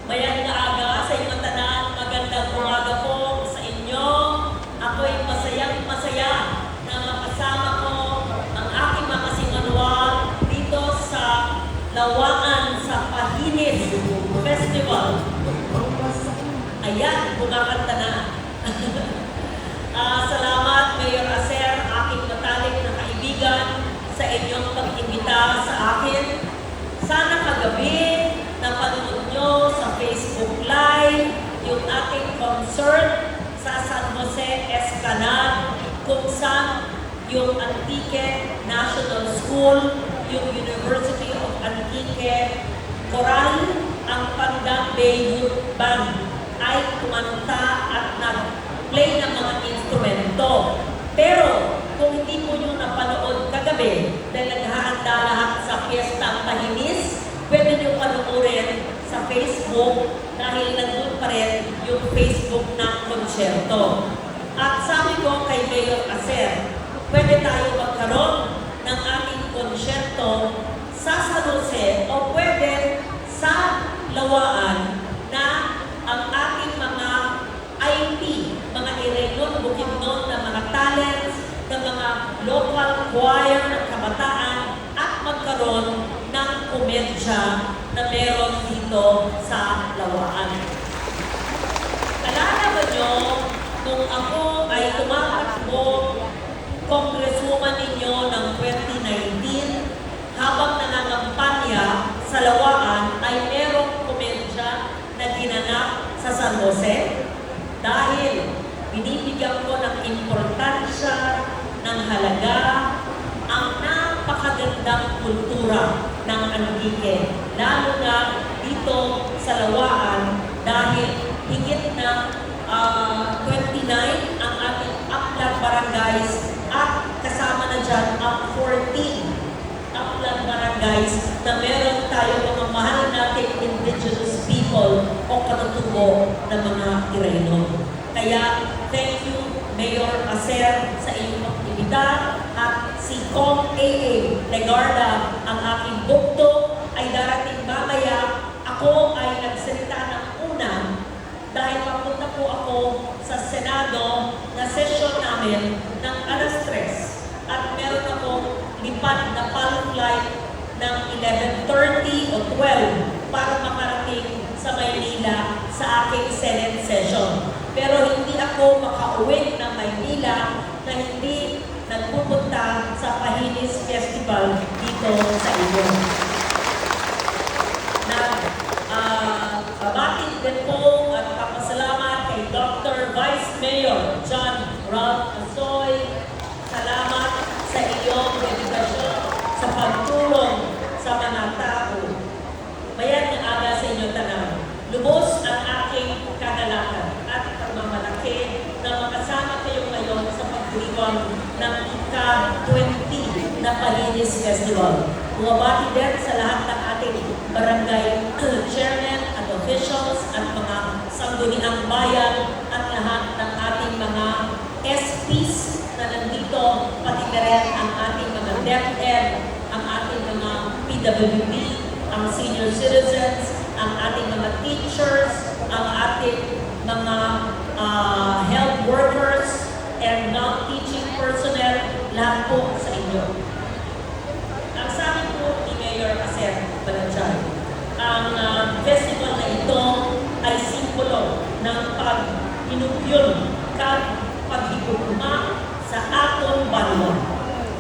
Mayang aga sa inyong tanan, magandang umaga po sa inyo. Ako'y masayang-masaya na makasama ko ang aking mga simanwal dito sa Lawangan sa Pahinis Festival. Ayan, kumakanta na. Salamat, Mayor Aser, aking matalik na kaibigan, sa inyong pag-imbita sa akin. Sana kagabi, napanood nyo sa Facebook Live yung ating concert sa San Jose Escalade, kung saan yung Antique National School, yung University of Antique, Coral, ang Pandan Bay Youth Band ay kumanta at nag-play ng mga instrumento. Pero kung hindi po nyo napanood kagabi, dahil naghahanda lahat sa Fiesta Pahinis, pwede nyo panoorin sa Facebook dahil nandun pa rin yung Facebook ng konsyerto. At sabi ko kay Mayor Aser, pwede tayo magkaroon ng ating konsyerto sa San Jose o pwede sa Lawaan na ang ating mga IP, mga Irenon, Bukidnon na mga talents, ng mga local choir ng kabataan at magkaroon ng komedya na meron dito sa Lawaan. Alala ba nyo, nung ako ay tumatakbo congresswoman ninyo ng 2019, habang nangangampanya sa Lawaan ay merong komedya na ginanap sa San Jose dahil binibigyan ko ng importansya, ng halaga, ang napakagandang kultura ng Antique, lalo na dito sa Lawaan dahil higit na 29 ang ating Aklan Barangays at kasama na dyan ang 14 Aklan Barangays na meron tayo mga mahal nating indigenous people o katutubo ng mga Irenon. Kaya, thank you, Mayor Aser, sa iyong pag-ibita at si Kong A.A. Legarda, ang aking bukto, ay darating mamaya. Ako ay nagsalita ng una dahil papunta po ako sa Senado na session namin ng alas 3 at meron akong lipad na palm flight ng 11:30 o 12 para makarating sa Maynila sa aking Senate session. Pero hindi ako makauwi ng Maynila na hindi nagpupunta sa Pahinis Festival dito sa inyo. Nagbabatid din po at papasalamat kay Dr. Vice Mayor John Ralph Asoy. Salamat sa iyong dedikasyon sa pagtulong sa mga tao. Mayang aga sa inyong tanang. Lubos ang aking kagalakan at pagmamalaki na makasama kayo ngayon sa pagdiriwang ng ika-20 na Pahinis Festival. Bumabati din sa lahat ng ating barangay chairman at officials at mga sangguniang bayan at lahat ng ating mga SPs na nandito, pati na rin ang ating mga DepEd, ang ating mga PWD, ang senior citizens, ang ating mga teachers, ang ating mga health workers, and non-teaching personnel, lahat po sa inyo. Ang sabi po ni Mayor Aser Balanchar, ang festival na ito ay simbolo ng pag-inugyol at paghigugma sa atong banwa,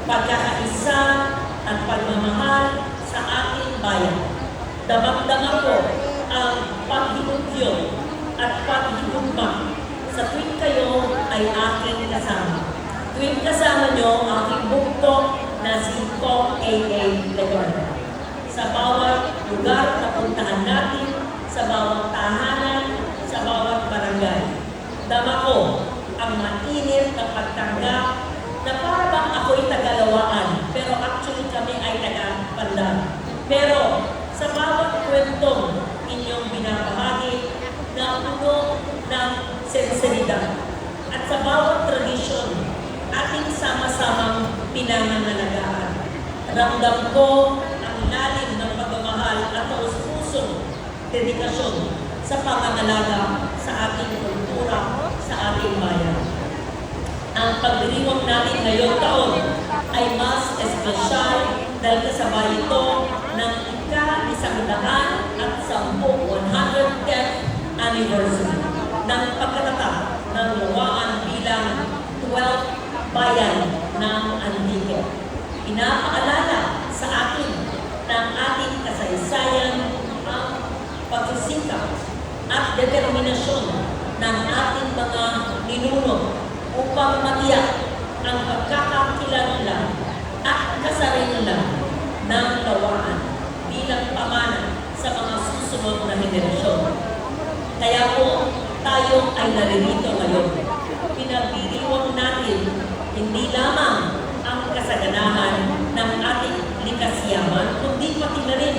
pagkakaisa at pagmamahal sa ating bayan. Damang-dama ko ang paghigugyo at paghigugma sa tuwing kayo ay aking kasama. Tuwing kasama nyo ang aking bukto na si Kong A.A. Legarda. Sa bawat lugar na puntahan natin, sa bawat tahanan, sa bawat barangay. Dama ko ang mainit na pagtanggap na parang ako'y taga-Lawaan, pero actually kami ay taga-Pandan. Pero sa bawat kwentong inyong binabahagi na puno ng sensibilidad at sa bawat tradisyon ating sama-samang pinangangalagaan. Ramdam ko ang lalim ng pagmamahal at taus-pusong dedikasyon sa pangangalaga sa ating kultura, sa ating bayan. Ang pagdiriwang natin ngayong taon ay mas espesyal dahil kasabay ito ng ika-110th anniversary ng pagkatata ng Lawaan bilang 12th Bayan ng Antique. Pinapaalala sa atin ng ating kasaysayan ang pagsisikap at determinasyon ng ating mga ninuno upang matiyak ang pagkakakilanlan at kasarinlan ng Lawaan bilang pamana sa mga susunod na henerasyon. Kaya po, tayo ay naririto ngayon. Pinagdiriwang natin hindi lamang ang kasaganahan ng ating likas yaman, kundi pati na rin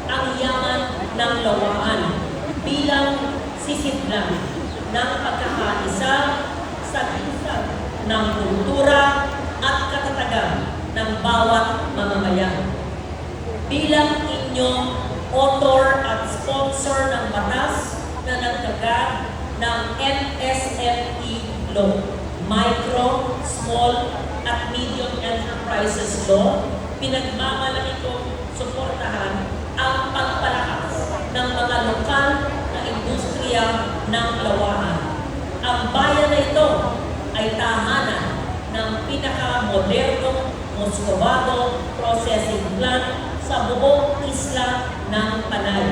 ang yaman ng Lawaan bilang sisidlan ng pagkakaisa sa isang ng kultura at katatagan ng bawat mamamayan. Bilang inyong author at sponsor ng batas na nagtagat ng MSME Law, Micro, Small at Medium Enterprises Law, pinagmamalaki kong suportahan ang pagpalakas ng mga lokal na industriya ng Lawaan. Ang bayan na ito ay tahanan ng pinakamodernong Muscovado processing plant sa buong isla ng Panay,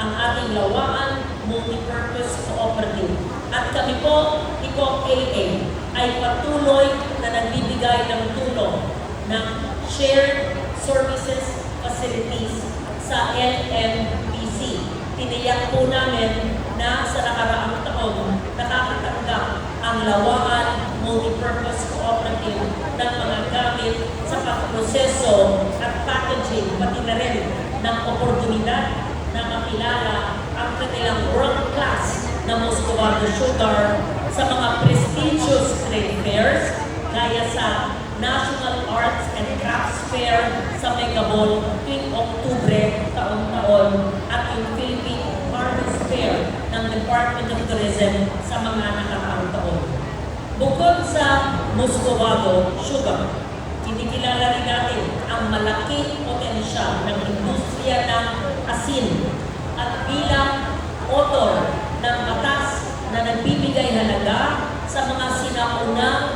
ang ating Lawaan Multipurpose Cooperative. At kami po, Iko AA, ay patuloy na nagbibigay ng tulong ng shared services facilities sa LMPC. Tiniyak po namin na sa nakaraang taon nakakatanggap ang Lawaan Multipurpose Cooperative ng mga gamit sa pagproseso at packaging, pati na rin ng oportunidad na makilala ang kanilang world-class na Muscovado sugar sa mga prestigious trade fairs gaya sa National Arts and Crafts Fair sa Megabol tuwing Oktubre taon-taon at yung Philippine Harvest Fair ng Department of Tourism sa mga nakaraang taon. Bukod sa Muscovado sugar, kinikilala rin natin ang malaking potensyal ng industriya ng asin at bilang author ng batas na nagbibigay halaga sa mga sinaunang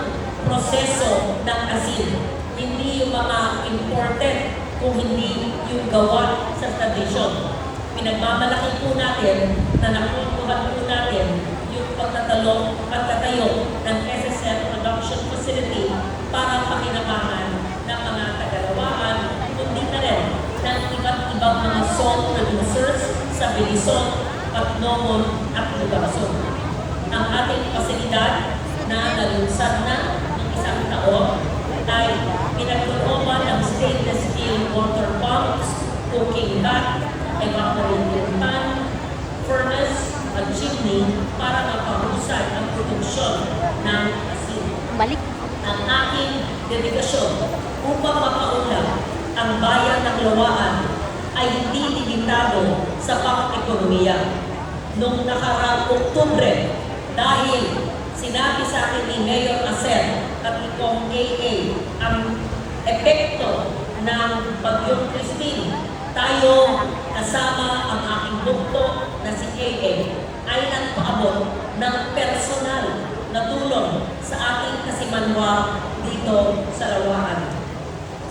proseso ng asin. Hindi yung mga imported, kung hindi yung gawa sa tradisyon. Pinagmamalaki po natin na nakukuha po natin yung pagtatayo ng SSL Production Facility para pakinabangan ng mga tagalawaan, kundi na rin ng iba't ibang mga salt producers sa Belison, Patnomon at Lugason. Ang ating pasilidad na nalunsad na ng isang taon ay pinagtulungan ng stainless steel water pumps, cooking vat, evaporating pan, furnace at chimney para mapahusay ang produksyon ng asin. Balik. Ang aking dedikasyon upang mapaunlad ang bayan ng Lawaan ay hindi limitado sa pang-ekonomiya. Noong nakaraang Oktubre, dahil sinabi sa akin ni Mayor Acer at Ikong AA ang epekto ng Bagyong Christine, tayo kasama ang aking bukto na si AA ay nagpaabot ng personal na tulong sa ating kasimanwa dito sa Lawaan.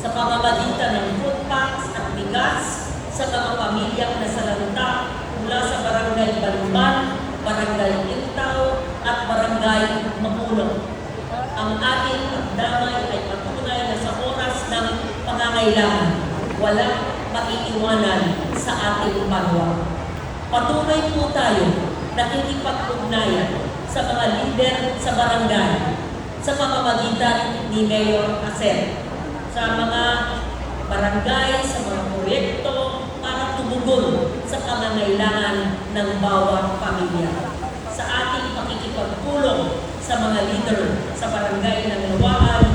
Sa pamamagitan ng food packs at bigas sa mga pamilyang nasalanta mula sa Barangay Balumban, Barangay Intaw at Barangay Mapulong. Ang ating pagdamay ay patunay na sa oras ng pangangailangan, walang maiiwanan sa ating banwa. Patuloy po tayo nakikipag-ugnayan sa mga lider sa barangay sa pamamagitan ni Mayor Acer, sa mga barangay, sa mga proyekto para tumugon sa pangangailangan ng bawat pamilya. Sa ating pakikipagtulong sa mga leader sa barangay ng Lawaan,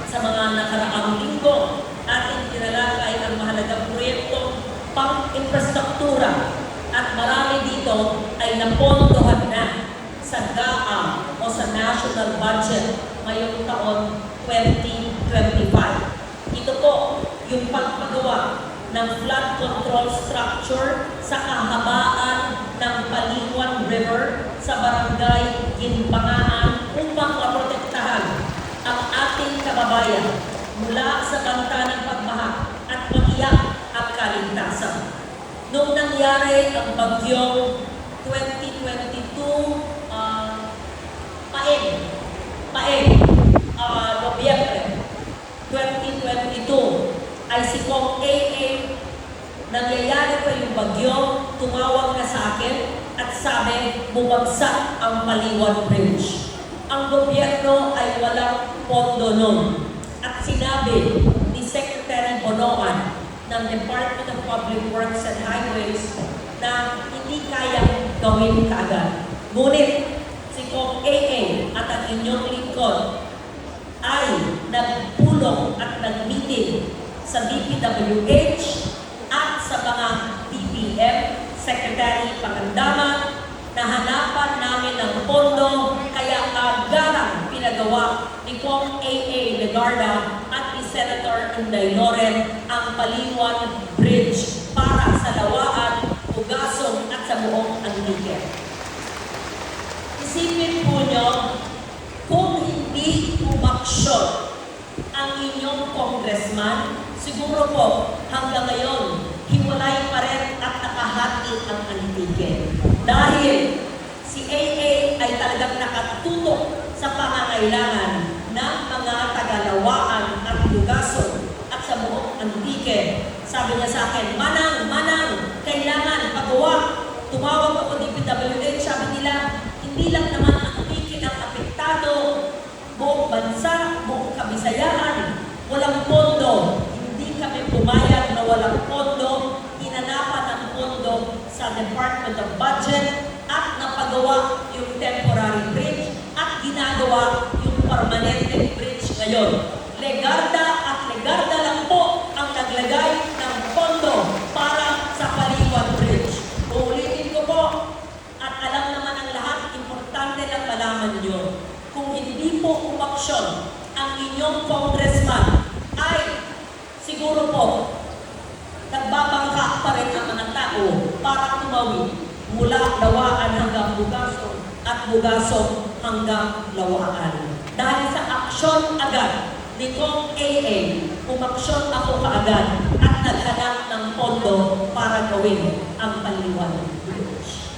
sa mga nakaraang linggo, ating tinalakay ang mahalagang proyekto pang-infrastruktura at marami dito ay ay napondohan na sa DAA o sa national budget ngayong taon 2025. Ito po yung pagpagawa ng flood control structure sa kahabaan ng Paliwan River sa barangay Ginbangaan upang maprotektahan ang ating kababayan mula sa banta ng pagbaha at maiyak ang kaligtasan. Nung nangyari ang bagyong 2022, Nobyembre 2022, ay si Kong AA, nangyayari pa yung bagyo, tumawag na sa akin at sabi, bumagsak ang Paliwan Bridge. Ang gobyerno ay walang pondo nun. At sinabi ni Secretary Bonoan ng Department of Public Works and Highways na hindi kayang gawin kaagad. Ngunit si Kong AA at ang inyong lingkod ay nagpulong at nag-meeting sa DPWH at sa mga DPM, Secretary Pangandaman, na hanapan namin ng pondo, kaya agarang pinagawa ni Kong AA Legarda at ni Senator Inday Loren ang Paliwan Bridge para sa Lawaan, Tugasong at sa buong Antique. Isipin po nyo, kung hindi umaksyon ang inyong congressman, siguro po hanggang ngayon, hiwalay pa rin at nakahati ang Antique. Dahil si AA ay talagang nakatutok sa pangangailangan ng mga tagalawaan at Tugasong at sa buong Antique. Sabi niya sa akin, Manang, kailangan pagawa. Tumawag ako DPWH, sabi nila, hindi lang naman Antique ang apektado, buong bansa, buong Kabisayaan, walang pondo. Hindi kami pumayag na walang pondo, hinanapan ng pondo sa Department of Budget at napagawa yung temporary bridge at ginagawa yung permanente bridge ngayon. Legarda at Legarda lang po ang naglagay ng pondo para sa Paliwan Bridge. Uulitin ko po, at alam naman ang lahat, importante lang malaman nyo, kung hindi po umaksyon ang inyong congressman, ay siguro po, nagbabangka pa rin ang mga tao para tumawid mula Lawaan hanggang Tugasong at Tugasong hanggang Lawaan. Dahil sa aksyon agad ni Kong AA, umaksyon ako kaagad at naghanap ng pondo para gawin ang Paliwan Bridge.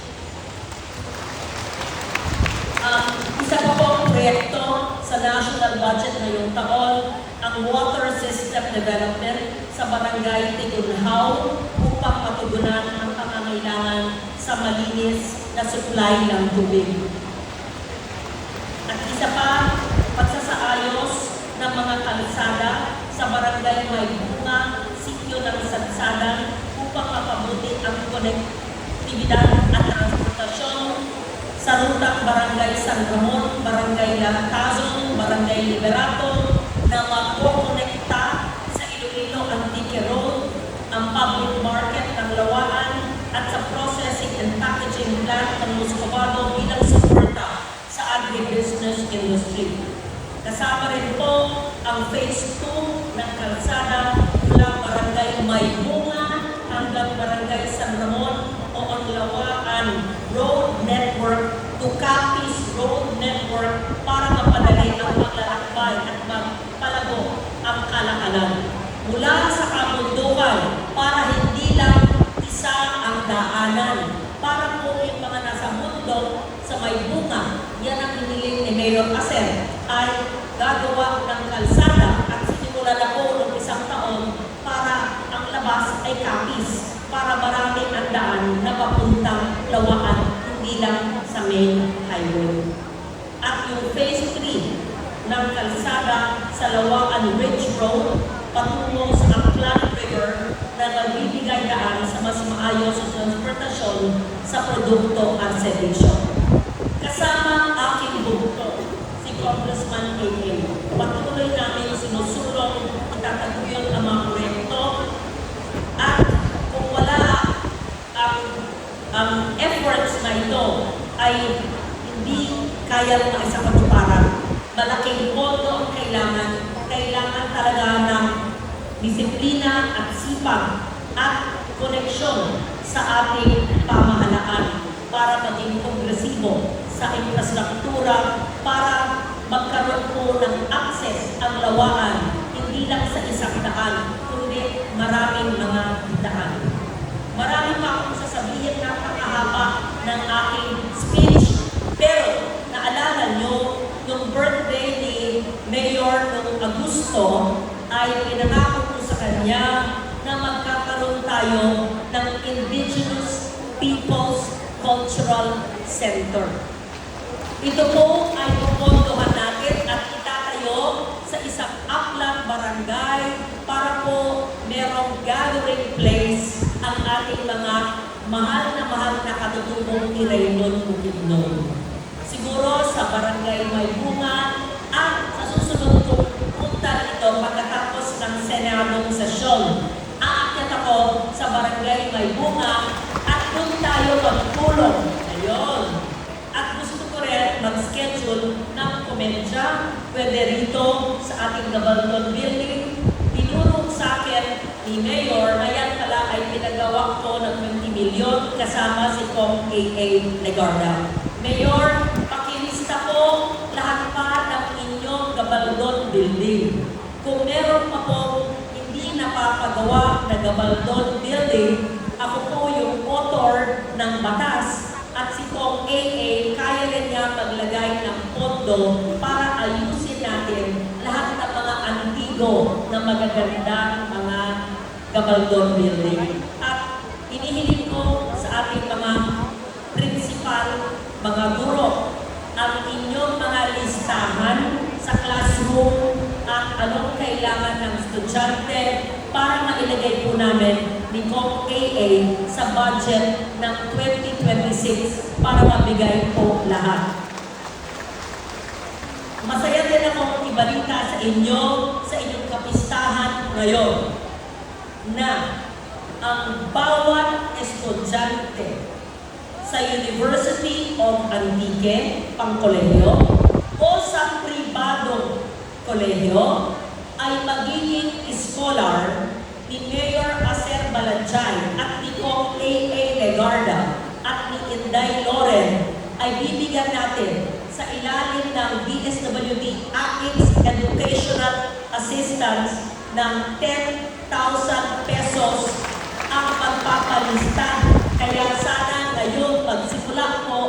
Isa pa pong proyekto sa national budget ngayong taon, ang water system development sa Barangay Tigunhaw upang matugunan ang pangangailangan sa malinis na supply ng tubig. At isa pa, pagsasaayos ng mga kalsada sa Barangay Maybunga, sitio ng Sadsadan upang mapabuti ang konektibidad at transportasyon sa rutang Barangay San Ramon, Barangay Lantazon, Barangay Liberato na magkokonekta sa Iloilo Antique Road, ang public market ng Lawaan at sa processing and packaging plant ng Muscovado bilang suporta sa agribusiness industry. Kasama rin po ang phase 2 ng kalsada mula Barangay Maybunga hanggang Barangay San Ramon o ang Lawaan Road Network to Capiz Road Network para mapadali ang paglalakbay at magpalago ang kalakalan. Mula sa kabundukan para hindi lang isa ang daanan. Para po yung mga nasa mundo sa Maybunga, yan ang hiniling ni Mayor Aser ay gagawa ng kalsada at sinimula na po ng isang taon para ang labas ay Capiz para marami ang daan na papuntang Lawaan, hindi lang sa main highway. At yung phase 3 ng kalsada sa Lawaan Ridge Road patungo sa Aklan River na nagbibigay daan sa mas maayos sa transportasyon sa produkto at servisyo. Kasama aking bugto, si Congressman A.A. Patuloy namin sinusulong itataguyod ang mga proyekto at kung wala ang efforts na ito ito ay hindi kayang maisakatuparan. Malaking pondo ang kailangan. Kailangan talaga ng disiplina at sipag at koneksyon sa ating pamahalaan para maging progresibo sa infrastruktura, para magkaroon po ng access ang lawaan, hindi lang sa isang daan, kundi maraming mga daan. Marami pa akong sasabihin na napakahaba ng aking speech, pero naalala nyo, yung birthday ni Mayor noong Agosto, ay pinangako ko sa kanya na magkakaroon tayo ng Indigenous Peoples Cultural Center. Ito po ay pupondohan natin at itatayo sa isang aklang barangay para po merong gathering place ang ating mga mahal na katutubong ni Raymond Bukidnon. Siguro sa barangay May Bunga at sa susunod kong punta ito pagkatapos ng Senadong sesyon. Aakyat ako sa barangay May Bunga at doon tayo magpulong. Ayun. At gusto ko rin mag-schedule ng komedya, pwede rito sa ating Gabaldon Building. Tinuro sa akin ni Mayor na yan pala ay pinagawa ko ng 20 milyon kasama si Kong A.A. Legarda. Mayor, pakilista po lahat pa ng inyong Gabaldon Building. Kung meron pa po hindi napapagawa na Gabaldon Building, ako po yung author ng batas at si Kong A.A. kaya rin niya maglagay ng pondo para ayusin natin lahat ng mga antigo na magagandang mga Gabaldon Building. At inihiling ko sa ating mga principal, mga guro, ang inyong mga listahan sa classroom at anong kailangan ng estudyante para mailagay po namin ni Kong A.A. sa budget ng 2026 para mabigay po lahat. Masaya din akong ibalita sa inyo, sa inyong kapistahan ngayon, na ang bawat estudyante sa University of Antique, pangkolehiyo, o sa pribadong kolehiyo, ay magiging scholar ni Mayor Aser Balanchai at ni Kong A.A. Legarda at ni Inday Loren ay bibigyan natin sa ilalim ng DSWD AIPS Educational Assistance ng 10,000 pesos ang pagpapalista. Kaya sana ngayon magsimula po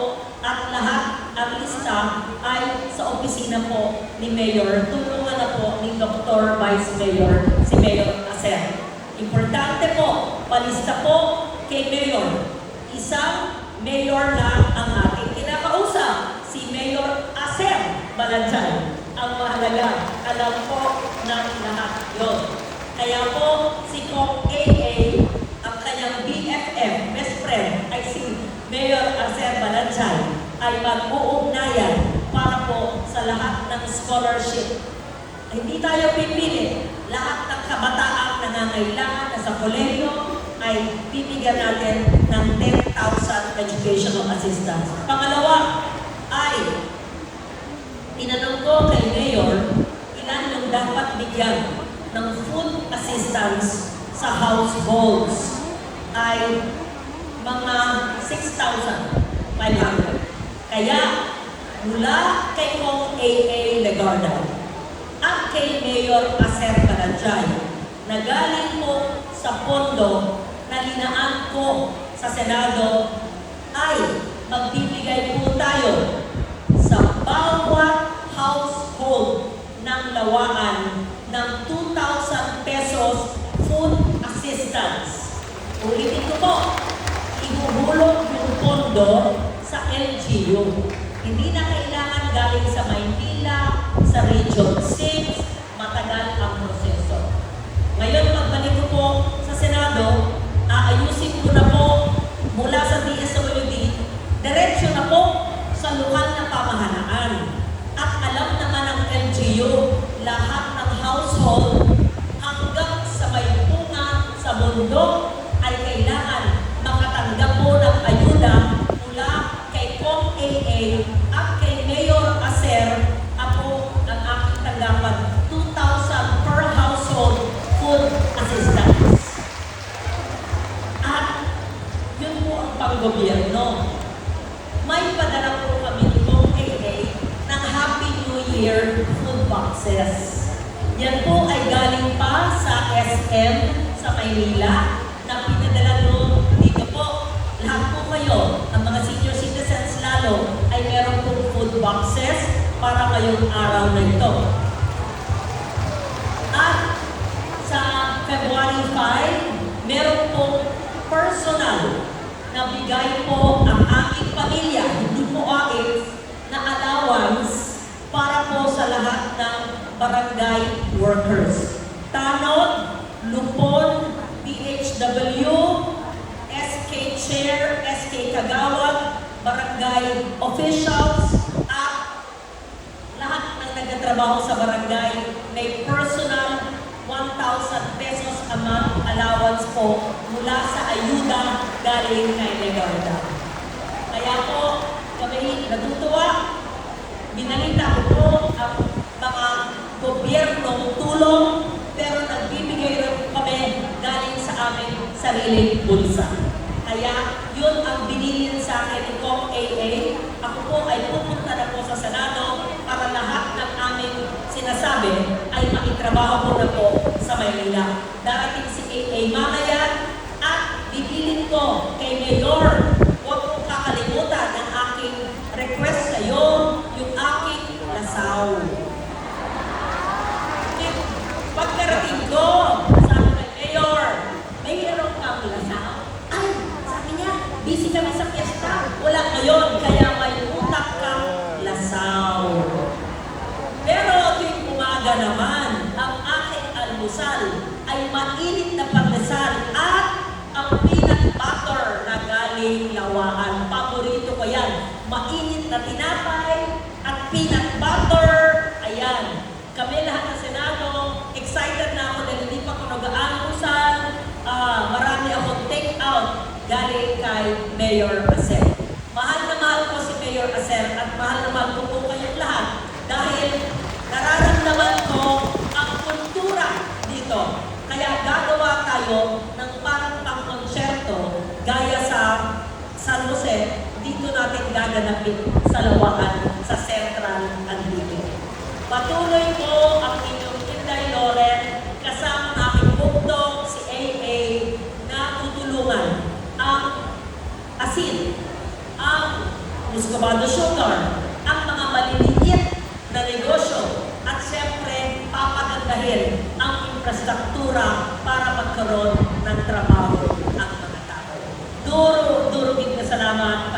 at lahat ang lista ay sa opisina po ni Mayor. Tulungan na po ni Dr. Vice Mayor, si Mayor Aser. Importante po, palista po kay Mayor. Isang Mayor lang ang ating kinakausap, si Mayor Aser Balanchai. Ang mahalaga, alam po ng lahat yun. Kaya po, si Kong A.A. ang kanyang BFF, best friend, ay si Mayor Aser Balanchai, ay mag-uugnayan para po sa lahat ng scholarship. Hindi tayo pipili. Lahat ng kabataang nangangailangan na sa kolehiyo ay bibigyan natin ng 10,000 educational assistance. Pangalawa ay tinanong ko kay Mayor ilan yung dapat bigyan ng food assistance sa households ay mga 6,500. Kaya mula kay Kong A.A. Legarda at kay Mayor Aser Balanchai na galing po sa pondo na linaan ko sa Senado ay magbibigay po tayo sa bawat household ng Lawaan ng 2,000 pesos food assistance. Ulitin ko po, ihuhulog yung pondo sa LGU. Hindi na kailangan galing sa Maynila, sa Region 6, matagal ang proseso. Ngayon, pagbalik ko po sa Senado, aayusin ko na po mula sa DSWD, diretsyo na po sa lokal na pamahalaan. At alam naman ng LGU, lahat ng household hanggang sa may bunga sa bundok ay kailangan makatanggap po ng ayuda mula kay inyo. May padala po kami nitong AA ng Happy New Year food boxes. Yan po ay galing pa sa SM sa Maynila na pinadala nyo dito po. Lahat po kayo, ang mga senior citizens lalo, ay meron pong food boxes para ngayong araw na ito. At sa February 5, meron pong personal na bigay po ang aming pamilya, hindi po AIS, na allowance para po sa lahat ng barangay workers. Tanod, Lupon, DHW, SK Chair, SK Kagawad, barangay officials, at lahat ng nagtatrabaho sa barangay may personal 1,000 pesos a month allowance po mula sa ayuda galing kay Legarda. Kaya po, kami natutuwa, binalita ko po ang mga gobyernong tulong, pero nagbibigay rin kami galing sa aming sariling bulsa. Kaya yun ang binilin sa akin ni Kong AA. Ako po ay pupunta na po sa Senado para lahat ng aming sinasabi ay makitrabaho po na po sa Maynila. Darating si AA mamaya at bibilin ko kay Mayor, huwag mong kakalimutan ang aking request sa iyo, yung aking lasaw. Pagkarating ko, sabi kay Mayor, mayroon kang lasaw? Ay, sabi niya, busy kami sa fiesta. Wala ngayon, kaya may utak kang lasaw. Pero tuwing umaga naman, ang aking almusal ay mainit na pandesal at ang peanut butter na galing Lawaan. Paborito ko yan. Mainit na tinapay at peanut butter. Ayan. Kami lahat sa Senado, excited na ako dahil hindi pa ako nag-aalmusal. Marami akong take out galing kay Mayor Aser. Mahal na mahal ko si Mayor Aser at mahal na mahal ko po kayong lahat dahil nararamdaman ko ang kultura dito. Kaya gagawa tayo ng parang pang-konsyerto gaya sa San Jose, dito natin gaganapin sa Lawaan, sa Central Antique. Patuloy po ang inyong Inday Loren kasama ng aking bugtong si AA na tutulungan ang asin, ang muscovado sugar, ang mga maliliit na negosyo at siyempre papagandahin ang infrastruktura para magkaroon ng trabaho ang mga tao. Duro din na salamat